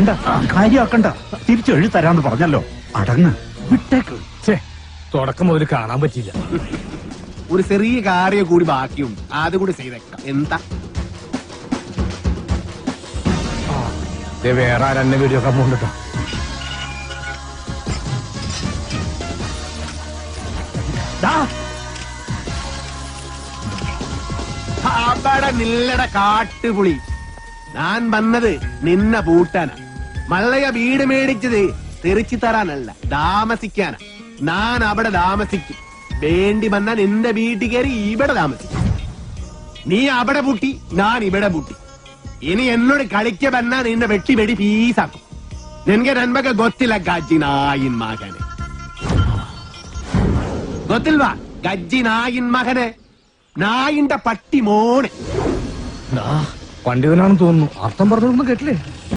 വേണ്ട, കാര്യമാക്കണ്ട. തിരിച്ചെഴുതി തരാന്ന് പറഞ്ഞല്ലോ. അടങ്ങ്, വിട്ടേക്ക്. തുടക്കം മുതൽ കാണാൻ പറ്റിയില്ല. ഒരു ചെറിയ കാര്യം കൂടി ബാക്കിയുണ്ട്, അതുകൂടി ചെയ്തേക്കാം. എന്താ വേറെ ആരെന്നെ വീഡിയോ ഒക്കെ പോകണ്ടോ? അവിടെ നില്ലട കാട്ടുപുളി. ഞാൻ വന്നത് നിന്നെ പൂട്ടാനാ. മള്ളയ വീട് മേടിച്ചത് തെറിച്ചു തരാനല്ല, താമസിക്കാനാ. ഞാൻ അവിടെ താമസിക്കും. വേണ്ടി വന്നാൽ നിന്റെ വീട്ടിൽ കയറി ഇവിടെ താമസിക്കും. നീ അവിടെ പൂട്ടി, ഞാൻ ഇവിടെ പൂട്ടി. ഇനി എന്നോട് കളിക്ക വന്നാ നിന്നെ വെട്ടി വെടി പീസാക്കും. നിനക്ക് നന്മക്ക് ಗೊತ್ತಿಲ್ಲ ಗಜ್ಜಿ ನಾಯಿನ್ ಮಗನೆ. ಗೊತ್ತಿಲ್ವಾ ಗಜ್ಜಿ ನಾಯಿನ್ മകനെ? നായിന്റെ പട്ടി മോനെ. പണ്ഡിതനാണെന്ന് തോന്നുന്നു. അർത്ഥം പറഞ്ഞൊന്നും കേട്ടില്ലേ?